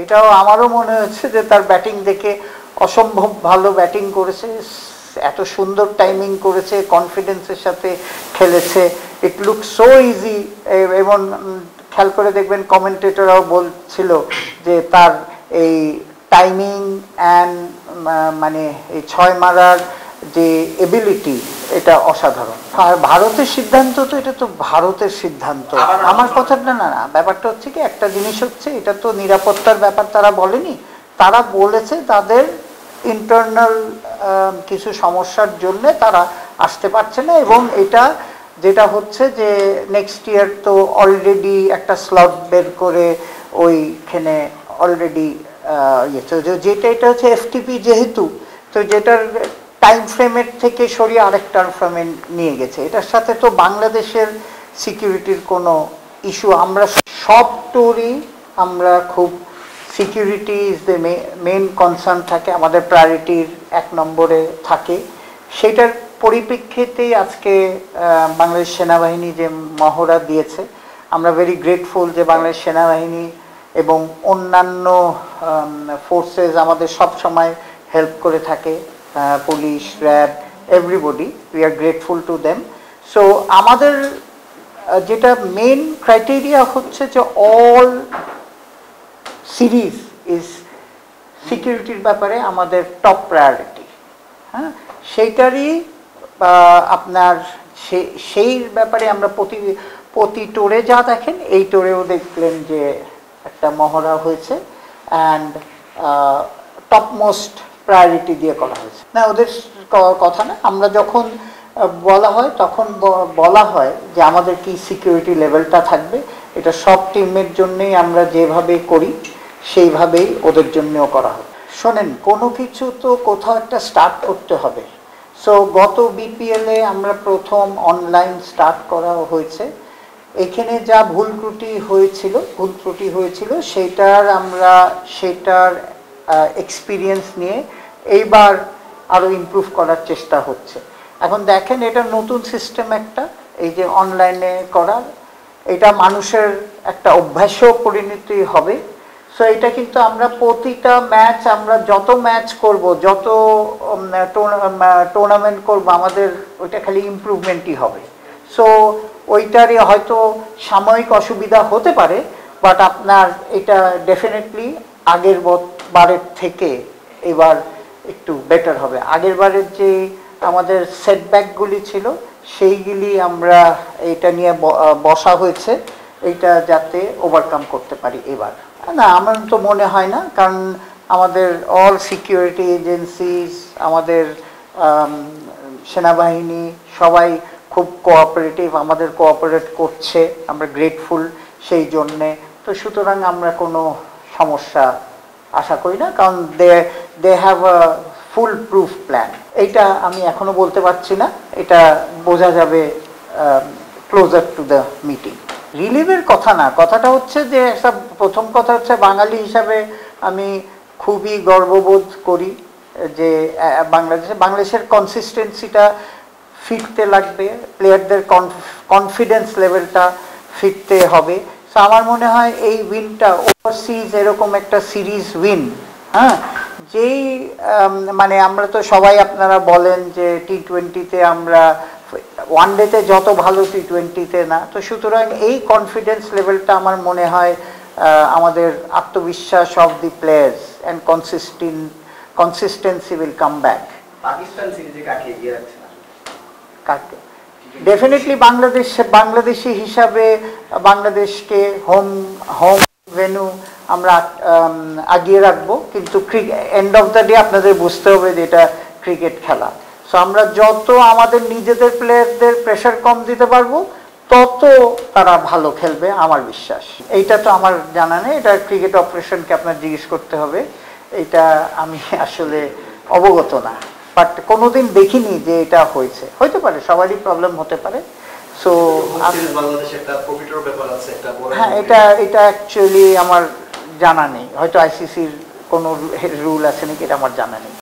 এটাও আমারও মনে হচ্ছে যে তার ব্যাটিং দেখে অসম্ভব ভালো ব্যাটিং করেছে, এত সুন্দর টাইমিং করেছে, কনফিডেন্সের সাথে খেলেছে। ইট লুক সো ইজি। এবং খেয়াল করে দেখবেন কমেন্টেটররাও বলছিল যে তার এই টাইমিং অ্যান্ড মানে এই ছয় মারার যে এবিলিটি এটা অসাধারণ। আর ভারতের সিদ্ধান্ত তো এটা তো ভারতের সিদ্ধান্ত, আমার কথাটা না। ব্যাপারটা হচ্ছে কি, একটা জিনিস হচ্ছে এটা তো নিরাপত্তার ব্যাপার, তারা বলেনি, তারা বলেছে তাদের ইন্টারনাল কিছু সমস্যার জন্য তারা আসতে পারছে না। এবং এটা যেটা হচ্ছে যে নেক্সট ইয়ার তো অলরেডি একটা স্লট বের করে ওইখানে অলরেডি যেটা এটা হচ্ছে এফটিপি যেহেতু, তো যেটার টাইম ফ্রেমের থেকে সরিয়ে আরেক টাইম ফ্রেমে নিয়ে গেছে। এটার সাথে তো বাংলাদেশের সিকিউরিটির কোনো ইস্যু, আমরা সব ট্যুরই আমরা খুব security is the main concern থাকে, আমাদের প্রায়োরিটির এক নম্বরে থাকে। সেটার পরিপ্রেক্ষিতেই আজকে বাংলাদেশ সেনাবাহিনী যে মহড়া দিয়েছে, আমরা ভেরি গ্রেটফুল যে বাংলাদেশ সেনাবাহিনী এবং অন্যান্য ফোর্সেস আমাদের সব সময় হেল্প করে থাকে, police, RAB, everybody, we are grateful to them. So আমাদের যেটা মেইন ক্রাইটেরিয়া হচ্ছে যে অল সিরিজ ইজ সিকিউরিটির ব্যাপারে আমাদের টপ প্রায়োরিটি। হ্যাঁ, সেইটারই আপনার সেই ব্যাপারে আমরা প্রতি টোরে যা দেখেন, এই টোরেও দেখলেন যে একটা মহড়া হয়েছে অ্যান্ড টপমোস্ট প্রায়োরিটি দিয়ে করা হয়েছে। না, ওদের কথা না, আমরা যখন বলা হয় তখন বলা হয় যে আমাদের কি সিকিউরিটি লেভেলটা থাকবে, এটা সব টিমের জন্যেই আমরা যেভাবে করি সেইভাবেই ওদের জন্যও করা হয়। শোনেন, কোনো কিছু তো কোথাও একটা স্টার্ট করতে হবে। সো গত বিপিএলে আমরা প্রথম অনলাইন স্টার্ট করা হয়েছে। এখানে যা ভুল ত্রুটি হয়েছিল সেটার এক্সপিরিয়েন্স নিয়ে এইবার আরও ইমপ্রুভ করার চেষ্টা হচ্ছে। এখন দেখেন, এটা নতুন সিস্টেম একটা, এই যে অনলাইনে করার, এটা মানুষের একটা অভ্যাসও পরিণতি হবে। সো এটা কিন্তু আমরা প্রতিটা ম্যাচ, আমরা যত ম্যাচ করব, যত টুর্নামেন্ট করব, আমাদের ওইটা খালি ইমপ্রুভমেন্টই হবে। সো ওইটারই হয়তো সাময়িক অসুবিধা হতে পারে, বাট আপনার এটা ডেফিনেটলি আগের বারের থেকে এবার একটু বেটার হবে। আগের বারের যে আমাদের সেটব্যাকগুলি ছিল সেইগুলি আমরা এটা নিয়ে বসা হয়েছে, এইটা যাতে ওভারকাম করতে পারি এবার। না, আমার তো মনে হয় না, কারণ আমাদের অল সিকিউরিটি এজেন্সিস, আমাদের সেনাবাহিনী সবাই খুব কোঅপারেটিভ, আমাদের কোঅপারেট করছে, আমরা গ্রেটফুল সেই জন্যে। তো সুতরাং আমরা কোনো সমস্যা আশা করি না, কারণ they have a foolproof plan. এইটা আমি এখনো বলতে পারছি না, এটা বোঝা যাবে ক্লোজার টু দ্য মিটিং। রিলিভের কথা না, কথাটা হচ্ছে যে একটা প্রথম কথা হচ্ছে বাঙালি হিসাবে আমি খুবই গর্ববোধ করি যে বাংলাদেশের কনসিস্টেন্সিটা ফিরতে লাগবে, প্লেয়ারদের কনফিডেন্স লেভেলটা ফিরতে হবে। সো আমার মনে হয় এই উইনটা ওভারসিজ এরকম একটা সিরিজ উইন, হ্যাঁ, যেই মানে আমরা তো সবাই, আপনারা বলেন যে টি-20-তে আমরা ওয়ানডেতে যত ভালো টি-20-তে না, তো সুতরাং এই কনফিডেন্স লেভেলটা আমার মনে হয় আমাদের আত্মবিশ্বাস of the players and consistency will come back. Pakistan সিরিজে কাকে এগিয়ে রাখছে না? কাকে? ডেফিনেটলি বাংলাদেশি হিসাবে বাংলাদেশকে হোম ভেন্যু আমরা আগিয়ে রাখবো, কিন্তু এন্ড অফ দ্য ডে আপনাদের বুঝতে হবে যে এটা ক্রিকেট খেলা। সো আমরা যত আমাদের নিজেদের প্লেয়ারদের প্রেশার কম দিতে পারবো, তত তারা ভালো খেলবে আমার বিশ্বাস। এইটা তো আমার জানা নেই, এটা ক্রিকেট অপারেশনকে আপনার জিজ্ঞেস করতে হবে, এটা আমি আসলে অবগত না। বাট কোনোদিন দেখিনি যে এটা হয়েছে, হইতে পারে, সবারই প্রবলেম হতে পারে। সো হ্যাঁ, এটা অ্যাকচুয়ালি আমার জানা নেই, হয়তো আইসিসির কোনো রুল আছে নাকি, এটা আমার জানা নেই।